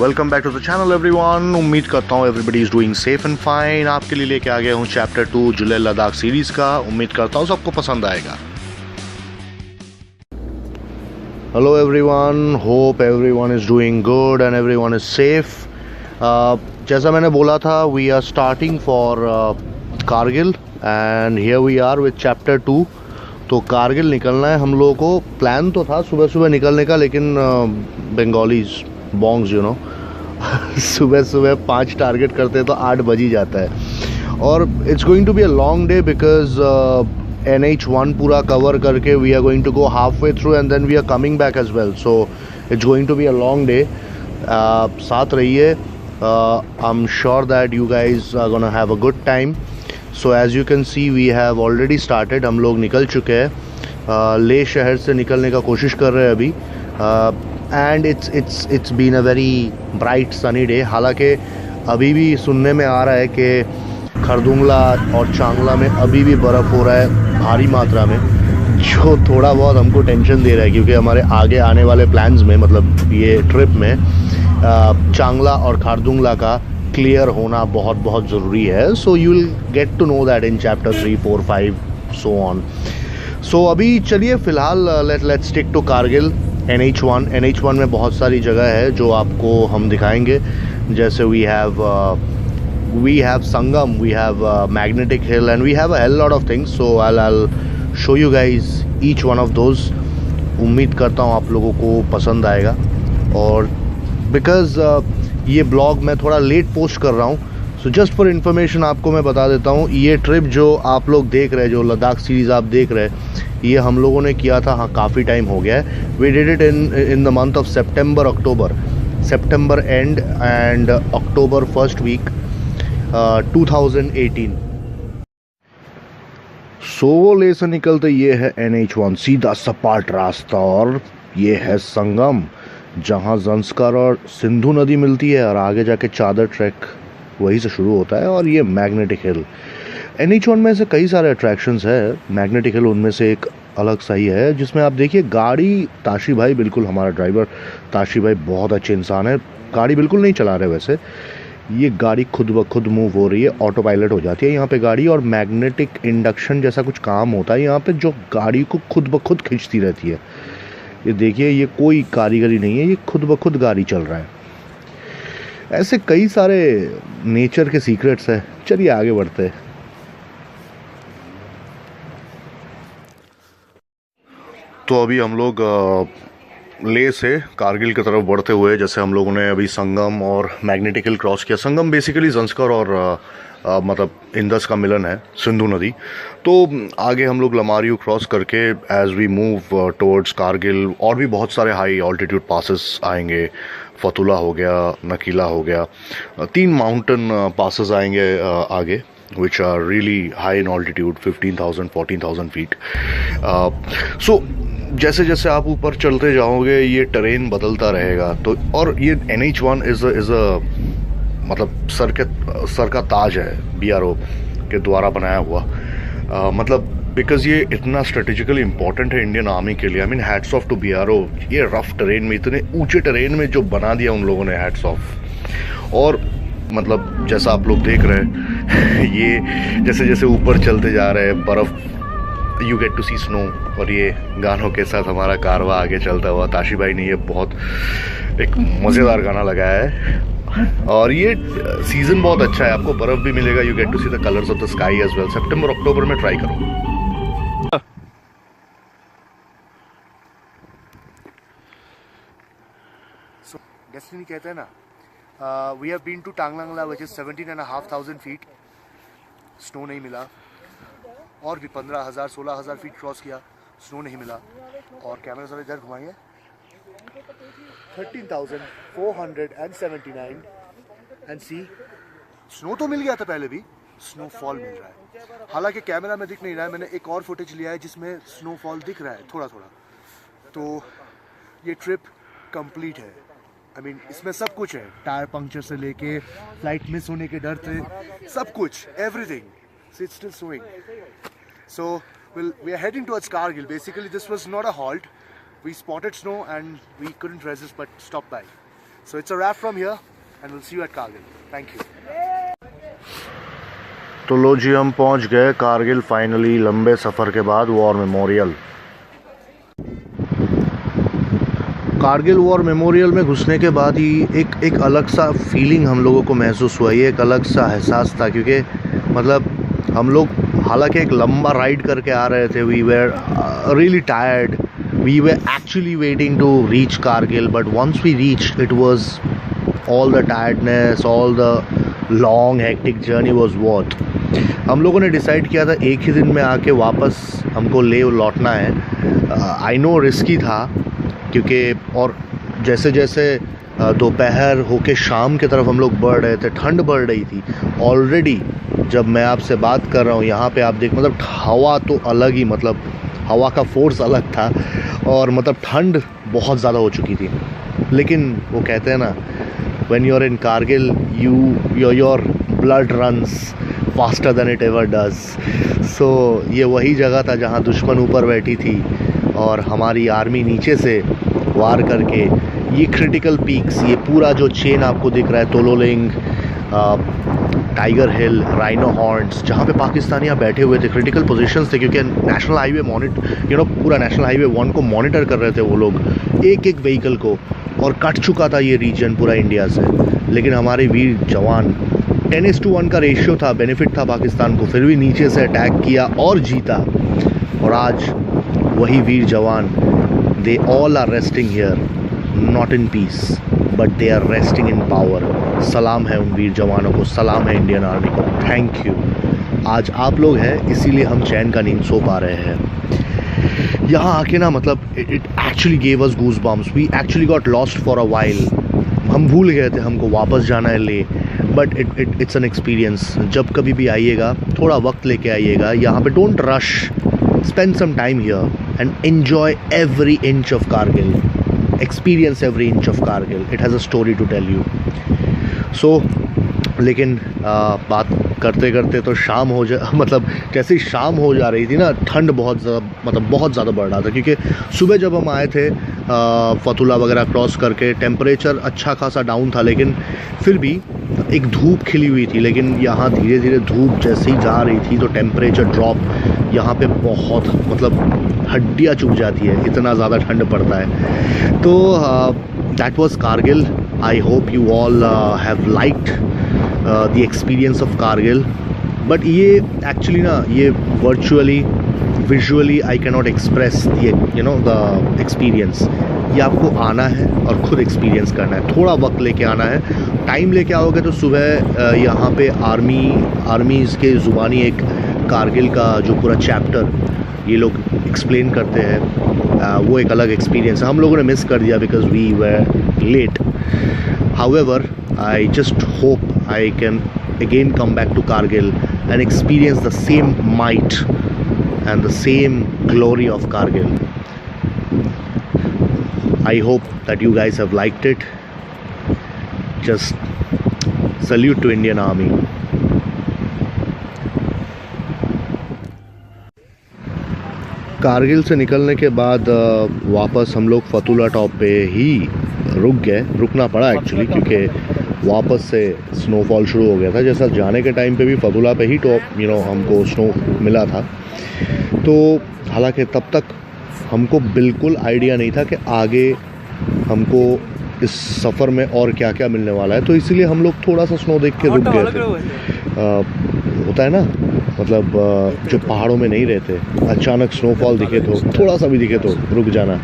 Welcome back to the channel everyone. उम्मीद करता हूँ everybody is doing safe and fine. आपके लिए लेके आ गया हूँ चैप्टर 2 जुले लद्दाख सीरीज़ का। उम्मीद करता हूँ सबको पसंद आएगा। Hello everyone, hope everyone is doing good and everyone is safe. जैसा मैंने बोला था, we are starting for Kargil and here we are with chapter 2। तो कारगिल निकलना है हम लोगों को। प्लान तो था सुबह सुबह निकलने का, लेकिन बंगालीज बॉन्ग्स यू नो सुबह सुबह 5 टारगेट करते हैं तो 8 बज ही जाता है। और it's going to be a long day because NH1 पूरा कवर करके we are going to go halfway through and then we are coming back as well. So it's going to be a long day. साथ रहिए। I am sure that you guys are gonna have a good time. So as you can see we have already started. हम लोग निकल चुके हैं। लेह शहर से निकलने का कोशिश कर रहे हैं अभी। And it's been a very bright sunny day. हालांकि अभी भी सुनने में आ रहा है कि खरदुंगला और चांगला में अभी भी बर्फ़ हो रहा है भारी मात्रा में, जो थोड़ा बहुत हमको टेंशन दे रहा है, क्योंकि हमारे आगे आने वाले प्लान्स में, मतलब ये ट्रिप में, चांगला और खारदुंगला का क्लियर होना बहुत बहुत ज़रूरी है। So you will get to know that in chapter 3, 4, 5 so on. So अभी चलिए फ़िलहाल let's stick to Kargil. NH1 में बहुत सारी जगह है जो आपको हम दिखाएंगे। जैसे we have Sangam, we have magnetic hill and we have a hell lot of things. So I'll show you guys each one of those. उम्मीद करता हूँ आप लोगों को पसंद आएगा। और बिकॉज ये ब्लॉग मैं थोड़ा लेट पोस्ट कर रहा हूँ, सो जस्ट फॉर इन्फॉर्मेशन आपको मैं बता देता हूँ, ये ट्रिप जो आप लोग देख रहे हैं, जो लद्दाख सीरीज़ आप देख रहे हैं, ये हम लोगों ने किया था, हाँ, काफ़ी टाइम हो गया है। We did it in the month of सितंबर and and October first week 2018। So Leh से निकलते ये है NH1 सीधा सपाट रास्ता, और ये है संगम जहाँ ज़ंस्कार और सिंधु नदी मिलती है, और आगे जाके चादर ट्रैक वहीं से शुरू होता है। और ये मैग्नेटिक हिल। NH1 में से कई सारे अट्रैक्शंस है, मैग्नेटिक हिल उनमें से एक अलग सही है, जिसमें आप देखिए गाड़ी, ताशी भाई, बिल्कुल हमारा ड्राइवर ताशी भाई बहुत अच्छे इंसान है। गाड़ी बिल्कुल नहीं चला रहे वैसे, ये गाड़ी खुद ब खुद मूव हो रही है, ऑटो पायलट हो जाती है यहाँ पे गाड़ी। और मैग्नेटिक इंडक्शन जैसा कुछ काम होता है यहाँ पे, जो गाड़ी को खुद ब खुद खींचती रहती है। ये देखिए, ये कोई कारीगरी नहीं है, ये खुद ब खुद गाड़ी चल रहा है। ऐसे कई सारे नेचर के सीक्रेट्स हैं। चलिए आगे बढ़ते हैं। तो अभी हम लोग लेह से कारगिल की तरफ बढ़ते हुए, जैसे हम लोगों ने अभी संगम और मैग्नेटिक हिल क्रॉस किया। संगम बेसिकली ज़ंस्कर और मतलब इंदस का मिलन है, सिंधु नदी। तो आगे हम लोग लमारियू क्रॉस करके as we move towards Kargil, और भी बहुत सारे हाई ऑल्टीट्यूड पासेस आएंगे। फतुला हो गया, नकीला हो गया, 3 माउंटेन पासेस आएंगे आगे, which are really high in altitude, 15,000 14,000 feet. So जैसे जैसे आप ऊपर चलते जाओगे ये टेरेन बदलता रहेगा। तो और ये NH1 इज़ अ मतलब सर का ताज है BRO के द्वारा बनाया हुआ। मतलब बिकॉज ये इतना स्ट्रेटेजिकली इम्पोर्टेंट है इंडियन आर्मी के लिए। I mean hats off to BRO। ये रफ टेरेन में, इतने ऊंचे टेरेन में जो बना दिया उन लोगों ने, हैट्स ऑफ। और मतलब जैसा आप लोग देख रहे हैं ये जैसे जैसे ऊपर चलते जा रहे हैं, बर्फ़, you get to see snow. और ये गानों के साथ हमारा कारवा आगे चलता हुआ। ताशी भाई ने ये बहुत एक मज़ेदार गाना लगाया है। और ये सीज़न बहुत अच्छा है, आपको बर्फ़ भी मिलेगा। You get to see the colours of the sky as well. सितंबर अक्टूबर में ट्राई करो। सो डेस्टिनी कहते हैं ना, we have been to टांगलांगला which is 17,500 feet. Snow नहीं मिला। और भी 15,000 16,000 फीट क्रॉस किया, स्नो नहीं मिला। और कैमरा जरा इधर घुमाइए। 13,479 एंड सी, स्नो तो मिल गया था पहले भी, स्नोफॉल मिल रहा है। हालांकि कैमरा में दिख नहीं रहा है, मैंने एक और फुटेज लिया है जिसमें स्नोफॉल दिख रहा है थोड़ा थोड़ा। तो ये ट्रिप कंप्लीट है। आई मीन इसमें सब कुछ है, टायर पंक्चर से लेके फ्लाइट मिस होने के डर से, सब कुछ, everything. So it's still snowing. So we are heading towards Kargil. Basically this was not a halt. We spotted snow and we couldn't resist but stopped by. So it's a wrap from here and we'll see you at Kargil. Thank you. तो लो जी हम पहुंच गए Kargil finally, लंबे सफ़र के बाद war memorial. Kargil war memorial में घुसने के बाद ही एक अलग सा फीलिंग हम लोगों को महसूस हुआ। ये एक अलग सा एहसास था क्योंकि मतलब हम लोग हालांकि एक लंबा राइड करके आ रहे थे। We were really tired, we were actually waiting to reach Kargil, but once we reach it was all the tiredness, all the long hectic journey was worth. हम लोगों ने डिसाइड किया था एक ही दिन में आके वापस हमको ले लौटना है। आई नो रिस्की था क्योंकि और जैसे जैसे दोपहर होके शाम की तरफ हम लोग बढ़ रहे थे, ठंड बढ़ रही थी ऑलरेडी। जब मैं आपसे बात कर रहा हूँ यहाँ पे आप देख, मतलब हवा तो अलग ही, मतलब हवा का फोर्स अलग था और मतलब ठंड बहुत ज़्यादा हो चुकी थी। लेकिन वो कहते हैं ना, when you're in Kargil your blood runs faster than it ever does. So ये वही जगह था जहाँ दुश्मन ऊपर बैठी थी और हमारी आर्मी नीचे से वार करके ये क्रिटिकल पीक्स, ये पूरा जो चेन आपको दिख रहा है, तोलोलिंग, टाइगर हिल, राइनो हॉर्न्स, जहाँ पे पाकिस्तानियाँ बैठे हुए थे, क्रिटिकल पोजीशंस थे क्योंकि नेशनल हाईवे पूरा नेशनल हाईवे 1 को मॉनिटर कर रहे थे वो लोग, एक एक व्हीकल को, और कट चुका था ये रीजन पूरा इंडिया से। लेकिन हमारे वीर जवान 10:1 का रेशियो था, बेनिफिट था पाकिस्तान को, फिर भी नीचे से अटैक किया और जीता। और आज वही वीर जवान, they all are resting here, not in peace but they are resting in power. सलाम है उन वीर जवानों को, सलाम है इंडियन आर्मी को, थैंक यू। आज आप लोग हैं इसीलिए हम चैन का नींद सो पा रहे हैं। यहाँ आके ना मतलब it actually gave us goosebumps, we actually got lost for a while. हम भूल गए थे हमको वापस जाना है ले, बट इट्स एन एक्सपीरियंस। जब कभी भी आइएगा थोड़ा वक्त लेके आइएगा यहाँ पे, don't rush, spend some time here and enjoy every inch of Kargil, experience every inch of Kargil, it has a story to tell you. So लेकिन बात करते करते तो शाम हो मतलब जैसे ही शाम हो जा रही थी ना, ठंड बहुत ज़्यादा बढ़ रहा था क्योंकि सुबह जब हम आए थे फतुला वगैरह क्रॉस करके, टेम्परेचर अच्छा खासा डाउन था, लेकिन फिर भी एक धूप खिली हुई थी। लेकिन यहाँ धीरे धीरे धूप जैसे ही जा रही थी तो टेम्परेचर ड्रॉप यहाँ पे बहुत, मतलब हड्डियाँ चुभ जाती है, इतना ज़्यादा ठंड पड़ता है। तो that was Kargil. I hope you all have liked the experience of Kargil, but ये एक्चुअली ना, ये virtually visually I can not express the experience. ये आपको आना है और ख़ुद एक्सपीरियंस करना है, थोड़ा वक्त लेके आना है, टाइम लेके आओगे तो सुबह यहाँ पे आर्मीज़ के ज़ुबानी एक कारगिल का जो पूरा चैप्टर ये लोग एक्सप्लेन करते हैं, वो एक अलग एक्सपीरियंस है। हम लोगों ने मिस कर दिया because we were late. However I just hope I can again come back to Kargil and experience the same might and the same glory of Kargil. I hope that you guys have liked it. Just salute to Indian Army. Kargil से निकलने के बाद वापस हम लोग फतुला top पे ही रुकना पड़ा एक्चुअली, क्योंकि वापस से स्नोफॉल शुरू हो गया था। जैसा जाने के टाइम पे भी फतुला पे ही टॉप हमको स्नो मिला था। तो हालांकि तब तक हमको बिल्कुल आइडिया नहीं था कि आगे हमको इस सफ़र में और क्या क्या मिलने वाला है, तो इसीलिए हम लोग थोड़ा सा स्नो देख के रुक गए थे। होता है ना, मतलब जो पहाड़ों में नहीं रहते, अचानक स्नोफॉल दिखे तो, थोड़ा सा भी दिखे तो रुक जाना।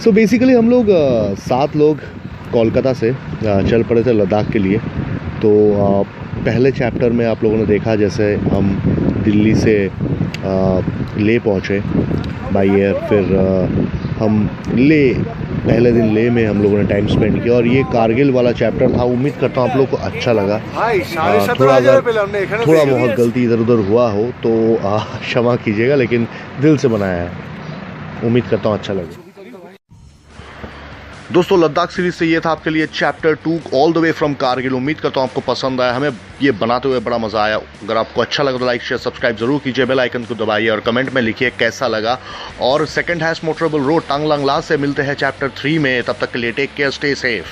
सो बेसिकली हम लोग 7 लोग कोलकाता से चल पड़े थे लद्दाख के लिए। तो पहले चैप्टर में आप लोगों ने देखा जैसे हम दिल्ली से ले पहुँचे बाई एयर, फिर हम पहले दिन ले में हम लोगों ने टाइम स्पेंड किया, और ये कारगिल वाला चैप्टर था। उम्मीद करता हूँ आप लोग को अच्छा लगा। थोड़ा बहुत गलती इधर उधर हुआ हो तो क्षमा कीजिएगा, लेकिन दिल से बनाया है। उम्मीद करता हूँ अच्छा लगे। दोस्तों लद्दाख सीरीज से ये था आपके लिए chapter 2 all the way from Kargil. उम्मीद करता हूँ आपको पसंद आया, हमें ये बनाते हुए बड़ा मज़ा आया। अगर आपको अच्छा लगा तो लाइक शेयर सब्सक्राइब जरूर कीजिए, बेल आइकन को दबाइए और कमेंट में लिखिए कैसा लगा। और सेकंड हैश मोटरेबल रोड टांगलांगला से मिलते हैं चैप्टर 3 में। तब तक के लिए टेक केयर, स्टे सेफ।